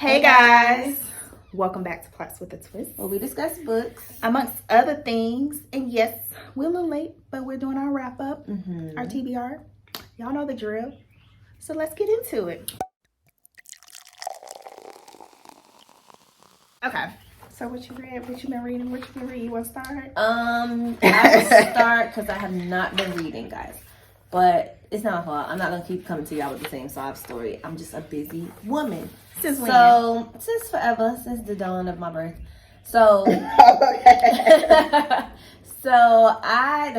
Hey guys, welcome back to Plots with a Twist, where we discuss books amongst other things. And yes, we're a little late, but we're doing our wrap up, our TBR. Y'all know the drill. So let's get into it. Okay. So what you read? What you been reading? What you been reading? You want to start? I will start because I have not been reading, guys. But it's not my fault. I'm not gonna keep coming to y'all with the same sob story. I'm just a busy woman. Since when? Since forever, since the dawn of my birth. So the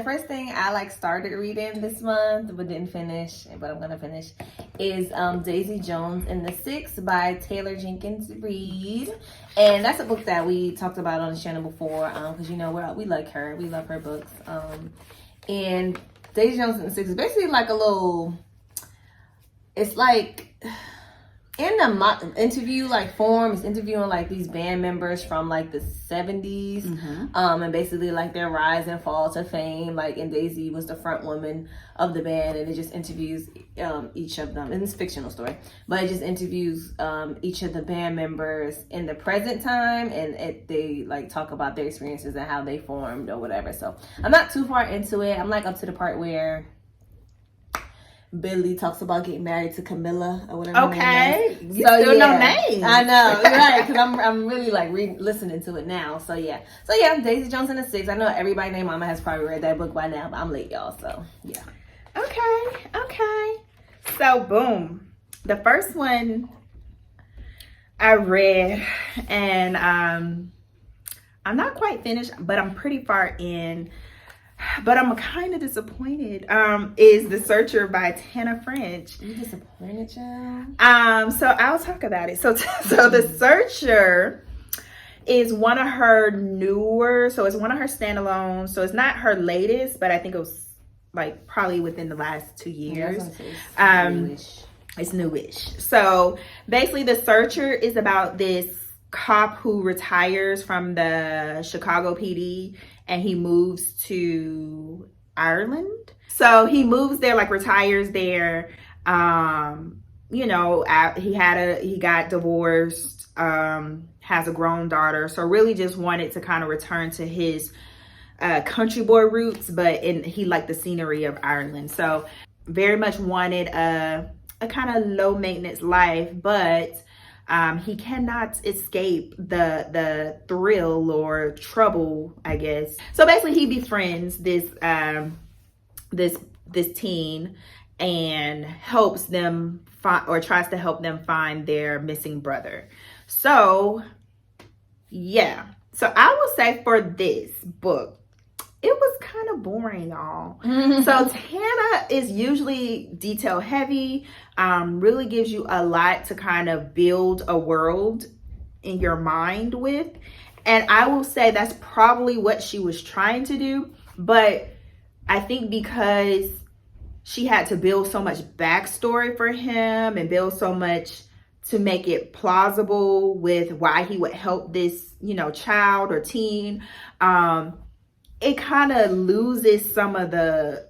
first thing I started reading this month but didn't finish, but I'm gonna finish, is Daisy Jones and the Six by Taylor Jenkins Reid. And that's a book that we talked about on the channel before, because we like her. We love her books. And Daisy Jones and the Six is basically like a little, it's like in the interview form, it's interviewing these band members from the 70s, and basically their rise and fall to fame. And Daisy was the front woman of the band, and it just interviews each of them. And it's a fictional story, but it just interviews each of the band members in the present time, and they talk about their experiences and how they formed or whatever. So I'm not too far into it. I'm up to the part where Billy talks about getting married to Camilla or whatever. Okay, you still know names. I know, you're right, because I'm really listening to it now. So yeah, Daisy Jones and the Six. I know everybody named Mama has probably read that book by now, but I'm late, y'all. So yeah. Okay. So boom, the first one I read, and I'm not quite finished, but I'm pretty far in. But I'm kind of disappointed. Is The Searcher by Tana French. You disappointed, child? So I'll talk about it. So The Searcher is one of her newer. So it's one of her standalones. So it's not her latest, but I think it was probably within the last 2 years. It's newish. So basically, The Searcher is about this cop who retires from the Chicago PD, and he moves to Ireland. So he moves there, retires there. He got divorced, has a grown daughter. So really just wanted to kind of return to his country boy roots, but he liked the scenery of Ireland. So very much wanted a kind of low maintenance life, but he cannot escape the thrill or trouble, I guess. So basically, he befriends this teen and helps them tries to help them find their missing brother. So yeah. So I will say for this book, it was kind of boring, y'all. So Tana is usually detail heavy, really gives you a lot to kind of build a world in your mind with. And I will say that's probably what she was trying to do. But I think because she had to build so much backstory for him and build so much to make it plausible with why he would help this, child or teen, it kind of loses some of the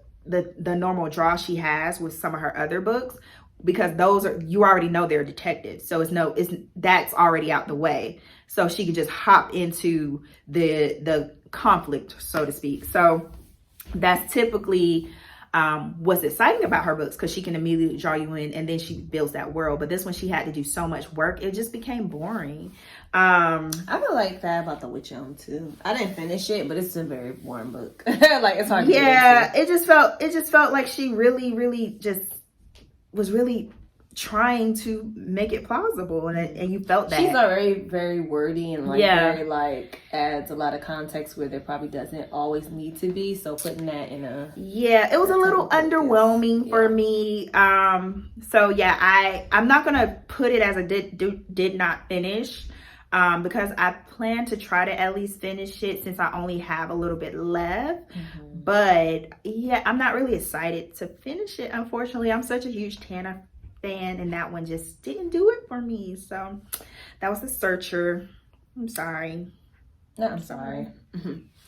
normal draw she has with some of her other books, because you already know they're detectives. So that's already out the way. So she can just hop into the conflict, so to speak. So that's typically what's exciting about her books, because she can immediately draw you in, and then she builds that world. But this one, she had to do so much work, it just became boring. I feel like that about The Witch Elm too. I didn't finish it, but it's a very boring book. It's hard. Yeah, it just felt like she really just was really trying to make it plausible, and you felt that she's very, very wordy and very adds a lot of context where there probably doesn't always need to be. So putting that in it was a little underwhelming for me. So yeah, I'm not gonna put it as a did not finish, because I plan to try to at least finish it since I only have a little bit left. But yeah, I'm not really excited to finish it, unfortunately. I'm such a huge Tana fan, and that one just didn't do it for me. So that was The Searcher. I'm sorry. No, I'm sorry.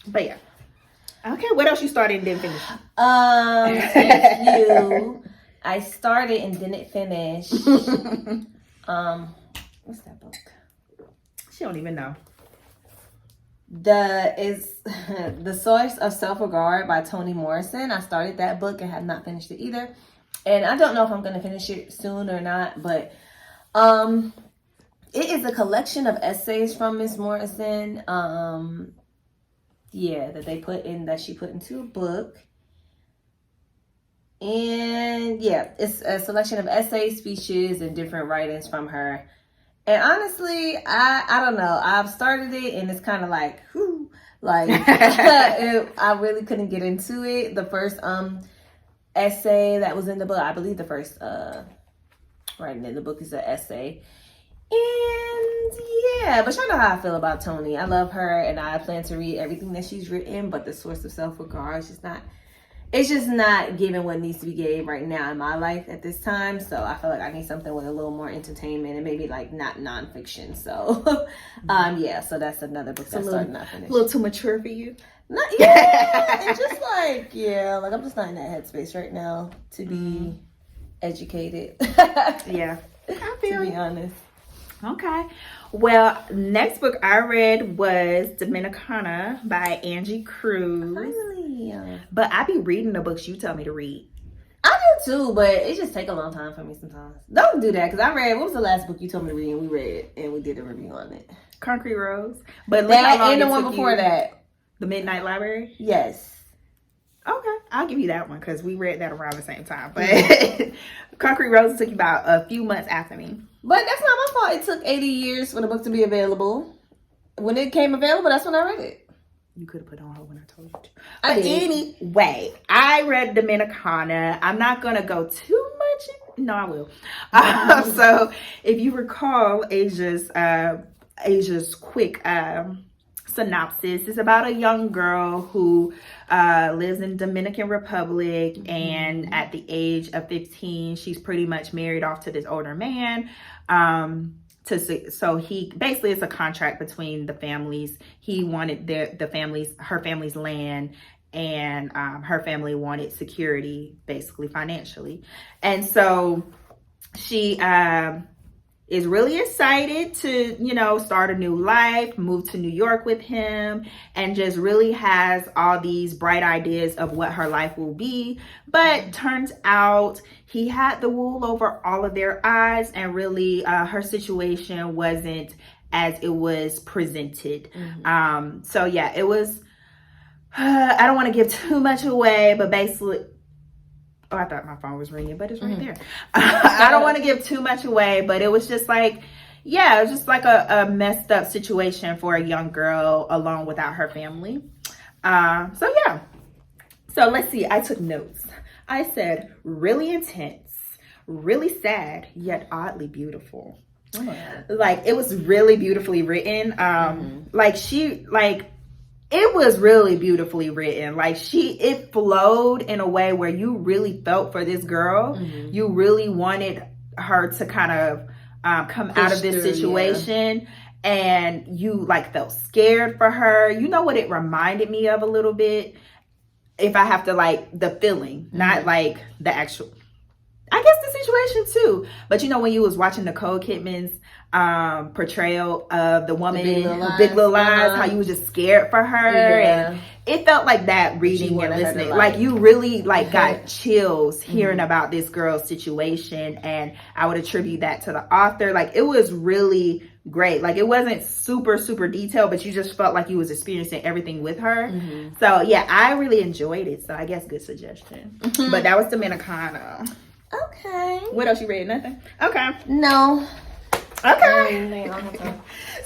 But yeah. Okay, what else you started and didn't finish? Thank you. I started and didn't finish. What's that book? She don't even know. The Source of Self-Regard by Toni Morrison. I started that book and have not finished it either. And I don't know if I'm going to finish it soon or not, but it is a collection of essays from Miss Morrison. That she put into a book. And yeah, it's a selection of essays, speeches, and different writings from her. And honestly, I don't know. I've started it and it's kind of like, whew, like I really couldn't get into it. The first essay that was in the book, I believe the first writing in the book is an essay. And yeah, but y'all know how I feel about Toni. I love her and I plan to read everything that she's written, but The Source of Self-Regard is just not giving what needs to be gave right now in my life at this time. So I feel like I need something with a little more entertainment and maybe like not nonfiction. So so that's another book that's starting not finished. A little too mature for you. It's just like, I'm just not in that headspace right now to be educated. Yeah. To be honest. Okay. Well, next book I read was Dominicana by Angie Cruz. Finally. But I be reading the books you tell me to read. I do too, but it just take a long time for me sometimes. Don't do that, because what was the last book you told me to read and we read and we did a review on it? Concrete Rose. But that and the one before that. The Midnight Library? Yes. Okay, I'll give you that one because we read that around the same time. But Concrete Rose took you about a few months after me. But that's not my fault. It took 80 years for the book to be available. When it came available, that's when I read it. You could have put it on hold when I told you to. I did. Anyway, I read Dominicana. I'm not going to go too much. No, I will. So if you recall Asia's quick synopsis, is about a young girl who lives in Dominican Republic, and at the age of 15 she's pretty much married off to this older man. So he basically, it's a contract between the families. He wanted her family's land, and her family wanted security, basically financially. And so she is really excited to, start a new life, move to New York with him, and just really has all these bright ideas of what her life will be. But turns out he had the wool over all of their eyes, and really her situation wasn't as it was presented. So yeah, it was, I don't want to give too much away, but basically, oh, I thought my phone was ringing, but it's right there. I don't want to give too much away, but it was just like, it was just like a messed up situation for a young girl alone without her family. So let's see. I took notes. I said, really intense, really sad, yet oddly beautiful. Like, it was really beautifully written. It was really beautifully written. Like, it flowed in a way where you really felt for this girl. You really wanted her to kind of come out of this situation. And you felt scared for her. You know what it reminded me of a little bit? If I have to the feeling, not the actual, I guess the situation too. But when you was watching Nicole Kidman's portrayal of the woman Big Little Lies, how you was just scared for her, and it felt like that reading and listening. Like you really got chills hearing about this girl's situation, and I would attribute that to the author. It was really great. It wasn't super detailed, but you just felt like you was experiencing everything with her. So yeah, I really enjoyed it. So I guess good suggestion. But that was Dominicana. Okay. What else you read? Nothing? Okay. No. Okay.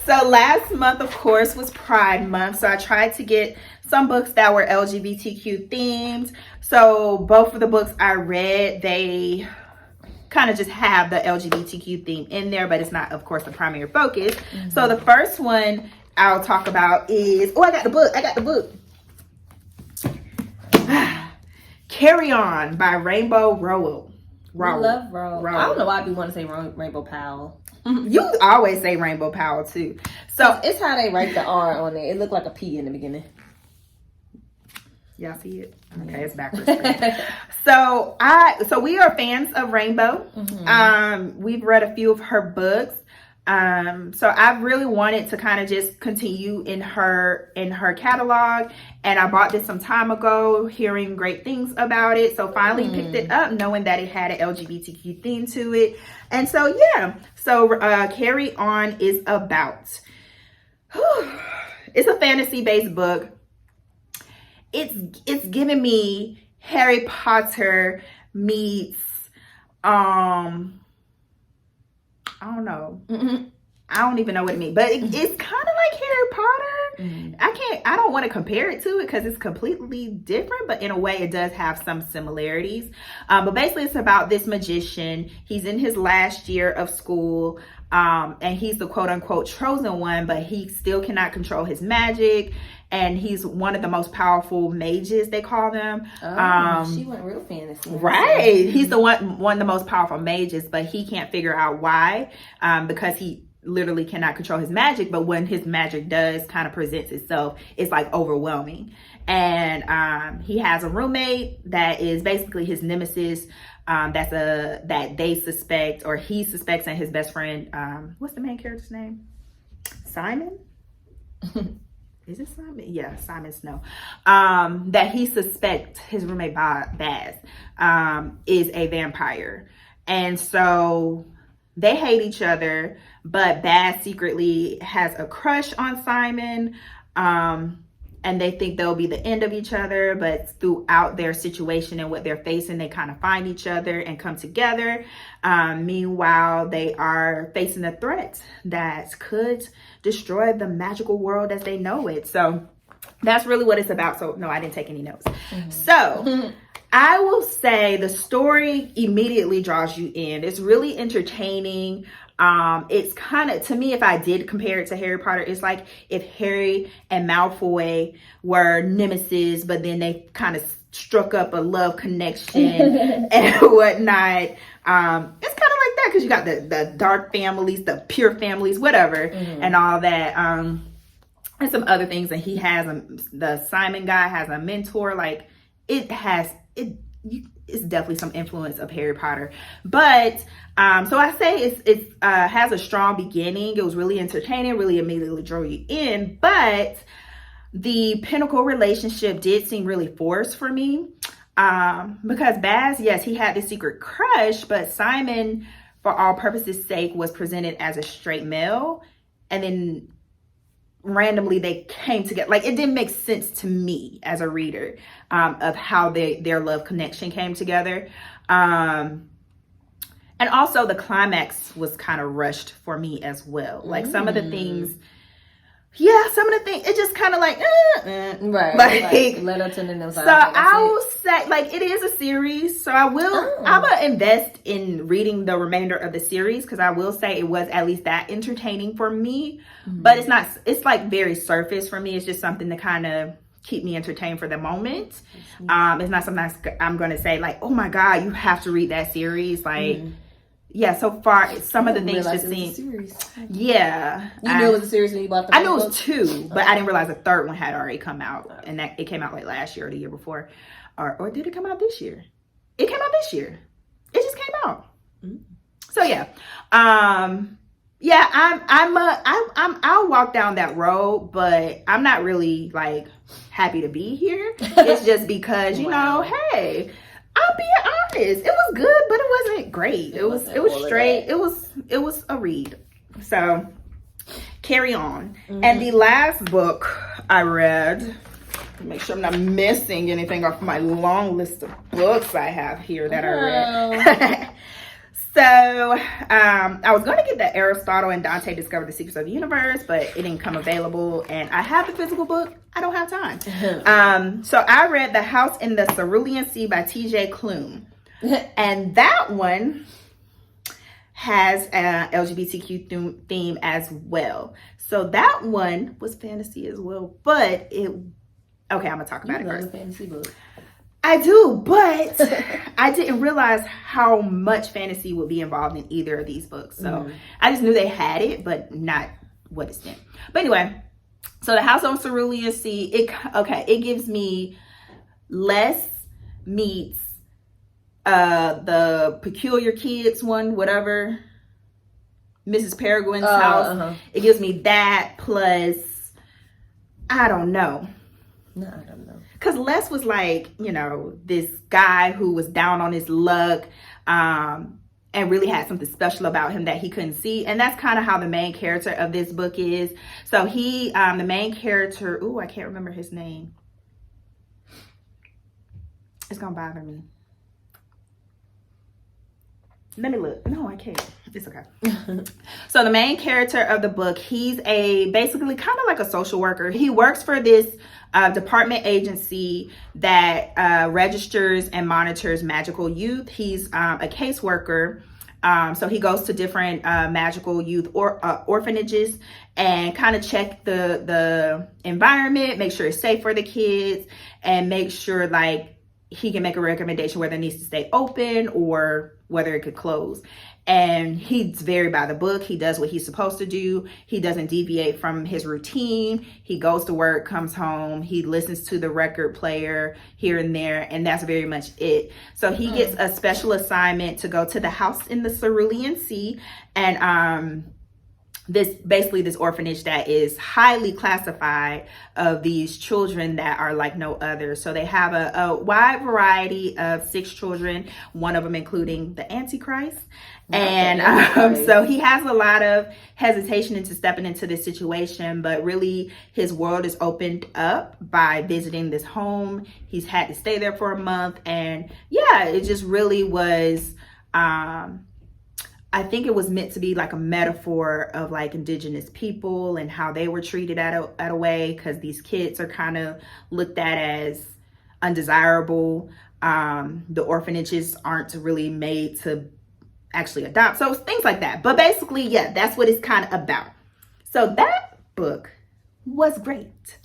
So last month, of course, was Pride Month. So I tried to get some books that were LGBTQ themed. So both of the books I read, they kind of just have the LGBTQ theme in there, but it's not, of course, the primary focus. So the first one I'll talk about is, I got the book. Carry On by Rainbow Rowell. I love Rowell. I don't know why people want to say Rainbow Powell. You always say Rainbow Powell too. So it's how they write the R on it. It looked like a P in the beginning. Y'all see it? Okay, it's backwards. So we are fans of Rainbow. We've read a few of her books. So I really wanted to kind of just continue in her catalog, and I bought this some time ago, hearing great things about it. So finally picked it up, knowing that it had an LGBTQ theme to it. And so yeah, so Carry On is about it's a fantasy based book. It's giving me Harry Potter meets I don't know. I don't even know what it means, but it's kind of like Harry Potter. I don't want to compare it to it because it's completely different, but in a way it does have some similarities. But basically it's about this magician. He's in his last year of school, and he's the quote unquote chosen one, but he still cannot control his magic. And he's one of the most powerful mages, they call them. She went real fantasy. Right. He's the one of the most powerful mages, but he can't figure out why, because he literally cannot control his magic. But when his magic does kind of presents itself, it's like overwhelming. And he has a roommate that is basically his nemesis. That they suspect, or he suspects, and his best friend. What's the main character's name? Simon. Is it Simon? Yeah, Simon Snow. That he suspects his roommate Baz is a vampire. And so they hate each other, but Baz secretly has a crush on Simon. And they think they'll be the end of each other, but throughout their situation and what they're facing, they kind of find each other and come together. Meanwhile, they are facing a threat that could destroy the magical world as they know it. So that's really what it's about. So no, I didn't take any notes. So I will say the story immediately draws you in. It's really entertaining. It's kind of, to me, if I did compare it to Harry Potter, it's like if Harry and Malfoy were nemesis, but then they kind of struck up a love connection and whatnot. It's kind of like that, because you got the dark families, the pure families, whatever, and all that. And some other things. And he has the Simon guy has a mentor. Like it's definitely some influence of Harry Potter. But so I say it has a strong beginning. It was really entertaining, really immediately drew you in. But the pinnacle relationship did seem really forced for me. Because Baz, yes, he had this secret crush, but Simon, for all purposes' sake, was presented as a straight male. And then randomly they came together. Like, it didn't make sense to me as a reader of how their love connection came together. And also the climax was kind of rushed for me as well. Like some of the things, it just kind of like, right. Like Littleton and those. So I will say, like, it is a series. So I'm gonna invest in reading the remainder of the series, because I will say it was at least that entertaining for me. But it's like very surface for me. It's just something to kind of keep me entertained for the moment. It's not something I'm going to say like, oh my God, you have to read that series. Like, yeah, so far some of the things just seem, yeah. You knew it was a series when you bought the I knew it was 2, but I didn't realize the third one had already come out, and that it came out like last year or the year before, or did it come out this year? It came out this year. It just came out. So yeah, yeah, I'll walk down that road, but I'm not really like happy to be here. It's just because, you know, hey, I'm being honest. It was good, but it wasn't great. It was straight. It was a read. So Carry On. And the last book I read, make sure I'm not missing anything off my long list of books I have here that I read. So I was going to get the Aristotle and Dante Discover the Secrets of the Universe, but it didn't come available, and I have the physical book. I don't have time. So I read The House in the Cerulean Sea by T.J. Klune. And that one has an LGBTQ theme as well. So that one was fantasy as well, but okay, I'm going to talk about it first. A fantasy book. I do, but I didn't realize how much fantasy would be involved in either of these books. So I just knew they had it, but not what extent. But anyway, so The House on Cerulean Sea, it gives me less meets the Peculiar Kids one, whatever. Mrs. Peregrine's house. It gives me that plus, I don't know. No, I don't know. Because Les was like, you know, this guy who was down on his luck and really had something special about him that he couldn't see. And that's kind of how the main character of this book is. So he, the main character, I can't remember his name. It's going to bother me. Let me look. No, I can't. It's okay. So the main character of the book, he's basically kind of like a social worker. He works for this department agency that registers and monitors magical youth. He's a caseworker. So he goes to different magical youth orphanages and kind of check the environment, make sure it's safe for the kids, and make sure like he can make a recommendation whether it needs to stay open or whether it could close. And he's very by the book. He does what he's supposed to do. He doesn't deviate from his routine. He goes to work, comes home. He listens to the record player here and there. And that's very much it. So he gets a special assignment to go to the house in the Cerulean Sea. And this orphanage that is highly classified of these children that are like no other. So they have a wide variety of 6 children, one of them including the Antichrist. And so he has a lot of hesitation into stepping into this situation, but really his world is opened up by visiting this home. He's had to stay there for a month. And yeah, it just really was, I think it was meant to be like a metaphor of like indigenous people and how they were treated at a way, because these kids are kind of looked at as undesirable. The orphanages aren't really made to actually adopt. So things like that. But basically, yeah, that's what it's kind of about. So that book was great.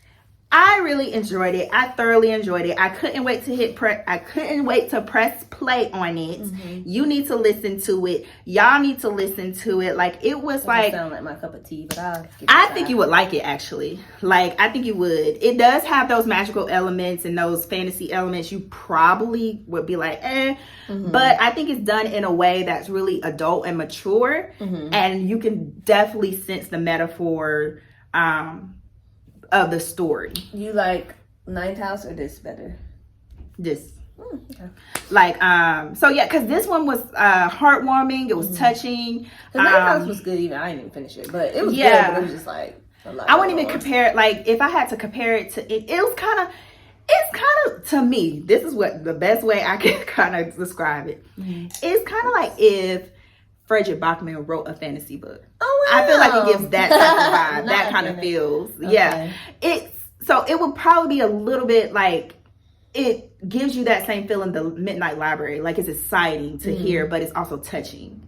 I really enjoyed it. I thoroughly enjoyed it. I couldn't wait to press play on it. You need to listen to it. Y'all need to listen to it. Like it was like sound like my cup of tea, but I think you would like it actually. Like I think you would. It does have those magical elements and those fantasy elements. You probably would be like, but I think it's done in a way that's really adult and mature, and you can definitely sense the metaphor of the story. You like Ninth House or this better? This. Okay. Like, so yeah, because this one was heartwarming. It was touching. The Ninth House was good. Even I didn't even finish it, but it was good. But it was just like a lot. I wouldn't even compare it. Like, if I had to compare it to it, it's kind of to me. This is what the best way I can kind of describe it. It's kind of like if Frederick Bachman wrote a fantasy book. Oh, wow. I feel like it gives that type of vibe, that kind of feels. Okay. Yeah. It would probably be a little bit like, it gives you that same feeling, the Midnight Library. Like it's exciting to hear, but it's also touching.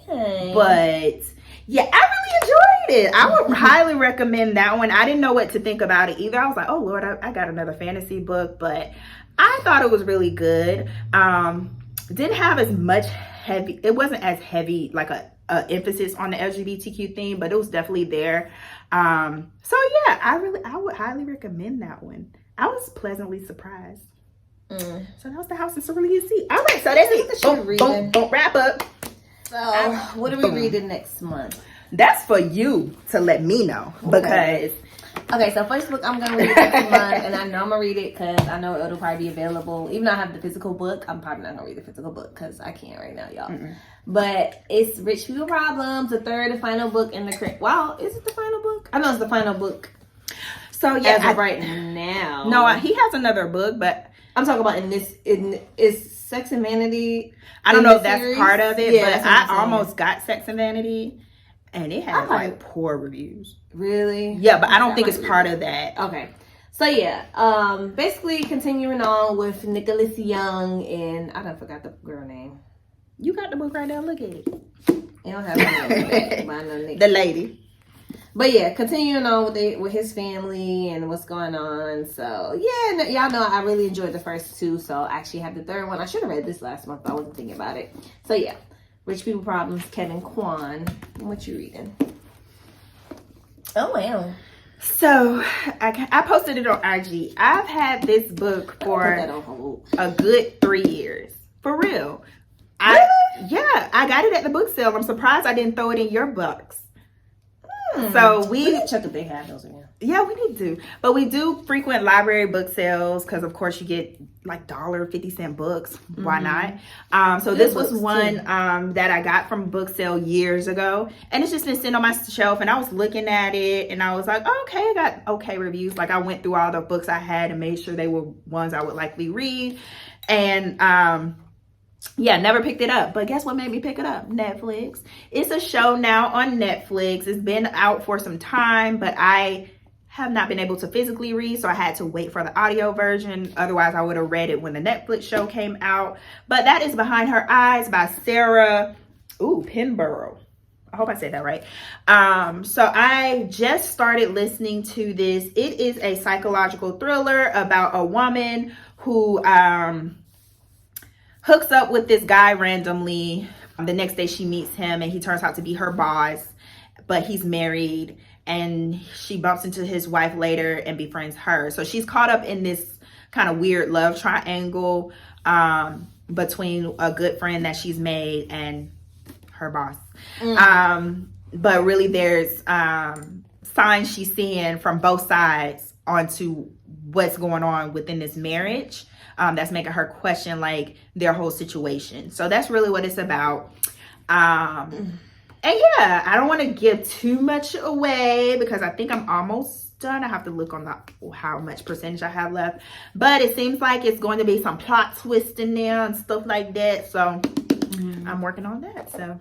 Okay. But yeah, I really enjoyed it. I would highly recommend that one. I didn't know what to think about it either. I was like, oh Lord, I got another fantasy book, but I thought it was really good. Didn't have as much heavy, it wasn't as heavy like a emphasis on the LGBTQ theme, but it was definitely there. So yeah, I would highly recommend that one. I was pleasantly surprised. So that was the House in Cerulean Sea. All right, so that's it. Boom, wrap up. So what are we reading next month? That's for you to let me know, because okay, so first book I'm gonna read next month, and I know I'm gonna read it because I know it'll probably be available. Even though I have the physical book, I'm probably not gonna read the physical book because I can't right now, y'all. But it's Rich People Problems, the third and final book in the Wow, is it the final book? I know it's the final book. So yeah, as of right now. No, he has another book, but I'm talking about is Sex and Vanity. I don't know if that's part of it, but I almost got Sex and Vanity, and it had like poor reviews. Really? Yeah, but I don't think it's part of that. Okay. So yeah, basically continuing on with Nicholas Young, and I don't forgot the girl name. You got the book right now. Look at it. You don't have it. The lady. But yeah, continuing on with his family and what's going on. So yeah, y'all know I really enjoyed the first 2. So I actually have the third one. I should have read this last month, but I wasn't thinking about it. So yeah, Rich People Problems, Kevin Kwan. What you reading? Oh wow. So I posted it on IG. I've had this book for a good 3 years. For real. Really? Yeah, I got it at the book sale. I'm surprised I didn't throw it in your box. So we can check if they have those again. Yeah, we need to. But we do frequent library book sales because, of course, you get like $1.50 books. Why not? So this was one that I got from a book sale years ago. And it's just been sitting on my shelf. And I was looking at it and I was like, oh, okay, I got okay reviews. Like I went through all the books I had and made sure they were ones I would likely read. And yeah, never picked it up. But guess what made me pick it up? Netflix. It's a show now on Netflix. It's been out for some time, but I have not been able to physically read, so I had to wait for the audio version. Otherwise, I would have read it when the Netflix show came out. But that is Behind Her Eyes by Sarah Pinborough. I hope I said that right. So I just started listening to this. It is a psychological thriller about a woman who hooks up with this guy randomly. The next day she meets him and he turns out to be her boss, but he's married, and she bumps into his wife later and befriends her. So she's caught up in this kind of weird love triangle between a good friend that she's made and her boss. But really there's signs she's seeing from both sides onto what's going on within this marriage. That's making her question like their whole situation. So that's really what it's about. And yeah, I don't want to give too much away because I think I'm almost done. I have to look on how much percentage I have left. But it seems like it's going to be some plot twist in there and stuff like that. So I'm working on that. So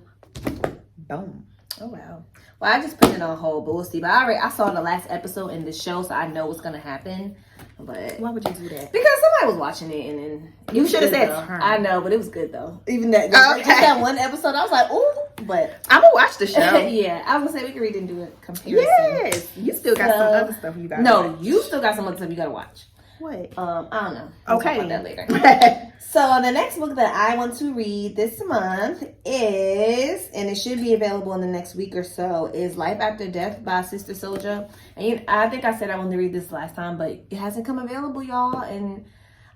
boom. Oh wow. Well, I just put it on hold, but we'll see. But I saw the last episode in the show, so I know what's gonna happen. But why would you do that? Because somebody was watching it, and then you should have said her. I know, but it was good though. Even that, okay. Just that one episode, I was like, ooh. But I'm gonna watch the show. Yeah, I was gonna say we can read and do a comparison. Yes, you still got some other stuff you got. No, you still got some other stuff you gotta watch. What? I don't know. We'll talk about that later. So the next book that I want to read this month is, and it should be available in the next week or so, is Life After Death by Sister Souljah. And I think I said I wanted to read this last time, but it hasn't come available, y'all. And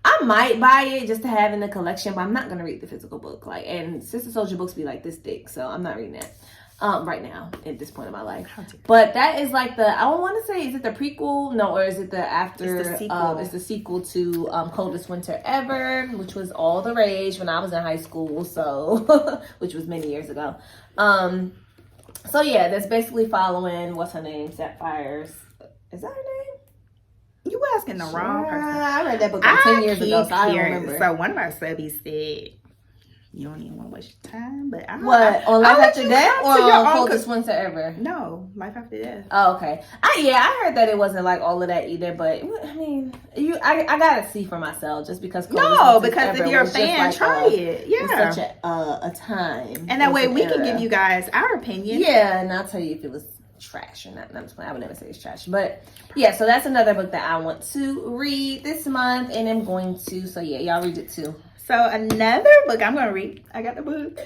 I might buy it just to have in the collection, but I'm not gonna read the physical book. Like, and Sister Souljah books be like this thick, so I'm not reading that. Right now at this point in my life. But that is like the, I don't want to say, is it the prequel? No, or is it the after? It's the sequel. It's the sequel to Coldest Winter Ever, which was all the rage when I was in high school, so which was many years ago. So yeah, that's basically following, what's her name? Sapphire's, is that her name? You asking the wrong person. I read that book like 10 years ago, so I don't remember. So one of our subbies said, you don't even want to waste your time, but I what, on Life After Death or on Coldest Winter Ever? No, Life After Death. Oh, okay. I heard that it wasn't like all of that either, but I mean, I gotta see for myself just because. Because if you're a fan, like, try it. Yeah, such a time, and that way we can give you guys our opinion. Yeah, and I'll tell you if it was trash or not. I'm just playing. I would never say it's trash, but yeah. So that's another book that I want to read this month, and I'm going to. So yeah, y'all read it too. So another book I'm going to read. I got the book.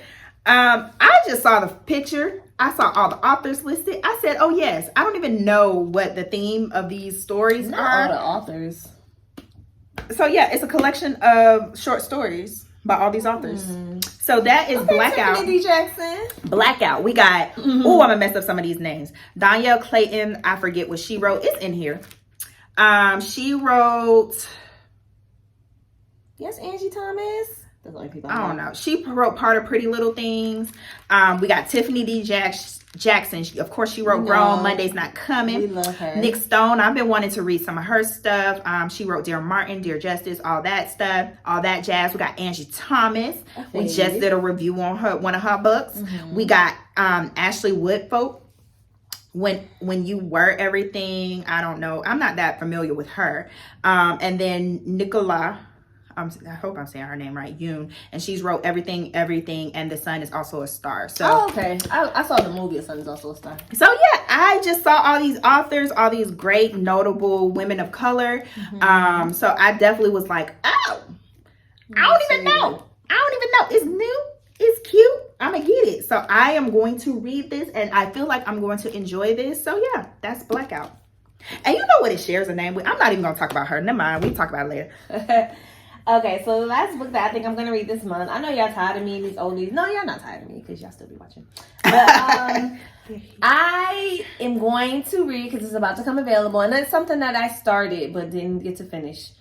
I just saw the picture. I saw all the authors listed. I said, oh, yes. I don't even know what the theme of these stories are. All the authors. So, yeah, it's a collection of short stories by all these authors. So that is Blackout. Tiffany D. Jackson. Blackout. We got, I'm going to mess up some of these names. Danielle Clayton. I forget what she wrote. It's in here. She wrote... Yes, Angie Thomas. That's the only people I don't know. She wrote part of Pretty Little Things. We got Tiffany D. Jackson. Of course, she wrote Grown. Monday's Not Coming. We love her. Nick Stone. I've been wanting to read some of her stuff. She wrote Dear Martin, Dear Justice, all that stuff, all that jazz. We got Angie Thomas. We just did a review on her one of her books. We got Ashley Woodfolk. When You Were Everything. I don't know. I'm not that familiar with her. And then Nicola. I hope I'm saying her name right, Yoon, and she's wrote Everything, and The Sun is Also a Star. So okay, I saw the movie The Sun is Also a Star. So yeah, I just saw all these authors, all these great notable women of color. So I definitely was like, oh, I don't even know. It's new, it's cute. I'm gonna get it. So I am going to read this, and I feel like I'm going to enjoy this. So yeah, that's Blackout. And you know what it shares a name with? I'm not even gonna talk about her. Never mind. We can talk about it later. Okay, so the last book that I think I'm gonna read this month. I know y'all tired of me and these oldies. No, y'all not tired of me because y'all still be watching. But I am going to read because it's about to come available, and it's something that I started but didn't get to finish.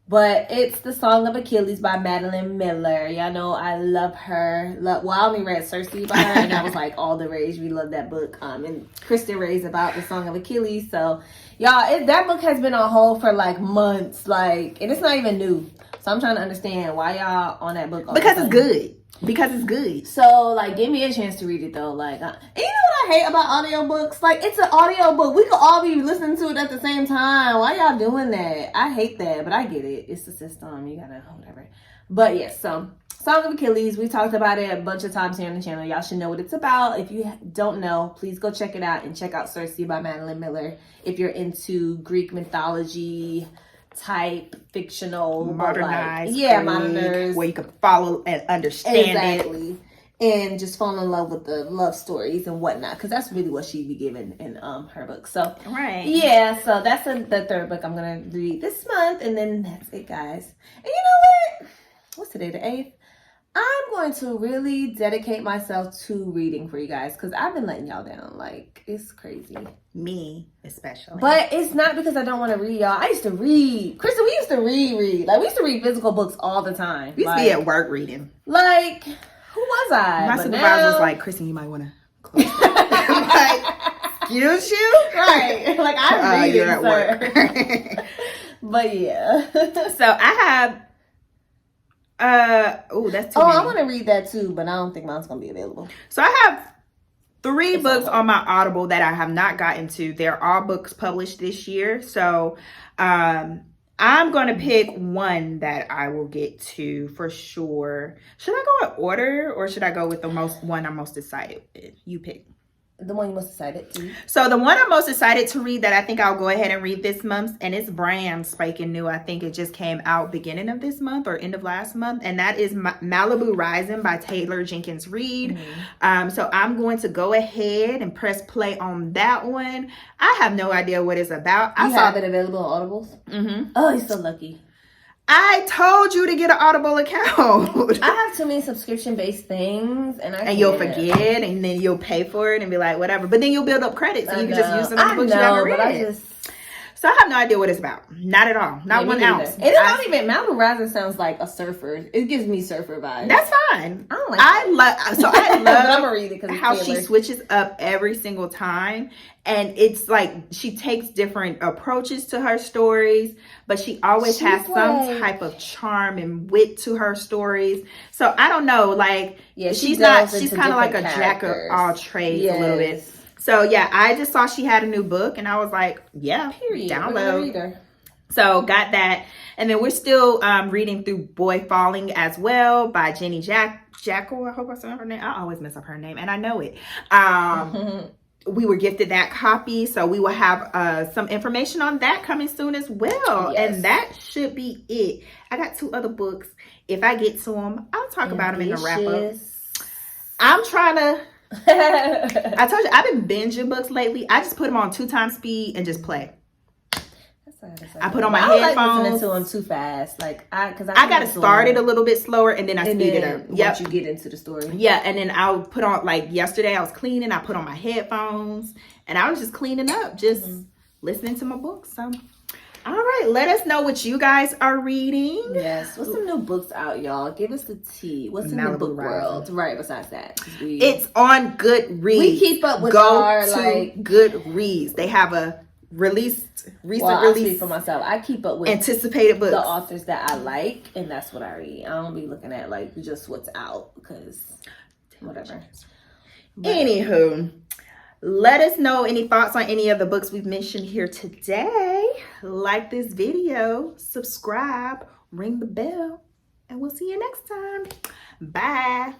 But it's The Song of Achilles by Madeline Miller. Y'all know I love her. Well, I only read Circe by her, and that was like all the rage. We love that book. And Kristen raised about The Song of Achilles. So, y'all, that book has been on hold for like months. Like, and it's not even new. So I'm trying to understand why y'all on that book all Because the it's time. good. Because it's good. So, like, give me a chance to read it, though. Like, and you know what I hate about audiobooks? Like, it's an audiobook. We could all be listening to it at the same time. Why y'all doing that? I hate that, but I get it. It's the system. You gotta, whatever. But, yes, so, Song of Achilles. We talked about it a bunch of times here on the channel. Y'all should know what it's about. If you don't know, please go check it out and check out Circe by Madeline Miller. If you're into Greek mythology type fictional Modernized. like, modernized, where you can follow and understand exactly. And just fall in love with the love stories and whatnot, because that's really what she be giving in her book. So right. Yeah, so that's the third book I'm gonna read this month, and then that's it, guys. And you know what? What's today? The 8th. I'm going to really dedicate myself to reading for you guys, because I've been letting y'all down. Like, it's crazy. Me especially. But it's not because I don't want to read, y'all. I used to read. Kristen, we used to read. Like, we used to read physical books all the time. We used to be at work reading. Like, who was I? My supervisor was like, Kristen, you might want to close that. I'm like, excuse you? Right. Like, I'm reading, you're at work. But yeah. So I have that's too many. I want to read that too, but I don't think mine's gonna be available. So I have 3 books on my Audible that I have not gotten to. They're all books published this year. So I'm gonna pick one that I will get to for sure. Should I go in order, or should I go with the one I'm most excited with? You pick. The one you most excited to. So the one I'm most excited to read that I think I'll go ahead and read this month, and it's brand spanking new. I think it just came out beginning of this month or end of last month, and that is Malibu Rising by Taylor Jenkins Reid. So I'm going to go ahead and press play on that one. I have no idea what it's about. I have it available on Audibles? Oh, you're so lucky. I told you to get an Audible account. I have too many subscription-based things, and you'll forget, and then you'll pay for it and be like, whatever. But then you'll build up credits, and you can just use them on the books you haven't read. So I have no idea what it's about. Not at all. Not 1 ounce. And it don't even. Malibu Rising sounds like a surfer. It gives me surfer vibes. That's fine. I don't like. I love I'm gonna read it how she switches up every single time, and it's like she takes different approaches to her stories, but she always has some type of charm and wit to her stories. So I don't know, like she's kind of like a jack of all trades a little bit. So yeah, I just saw she had a new book, and I was like, yeah, download. So got that, and then we're still reading through Boy Falling as well by Jenny Jackal. I hope I said her name. I always mess up her name, and I know it. We were gifted that copy, so we will have some information on that coming soon as well. Yes. And that should be it. I got 2 other books. If I get to them, I'll talk about them in the wrap up. I'm trying to. I told you I've been binging books lately. I just put them on 2 times speed and just play. I put on my headphones. I like listening to them too fast, like I got to start it a little bit slower, and then I speed it up. Once you get into the story, and then I'll put on, like yesterday I was cleaning. I put on my headphones, and I was just cleaning up, just listening to my books. So, all right, let us know what you guys are reading. Yes, what's some new books out, y'all? Give us the tea. What's in the book world? Right, besides that, it's on Goodreads. We keep up with our Goodreads. They have a recent release. I'll speak for myself. I keep up with anticipated books, the authors that I like, and that's what I read. I don't be looking at like just what's out, because whatever. Anywho, let us know any thoughts on any of the books we've mentioned here today. Like this video, subscribe, ring the bell, and we'll see you next time. Bye.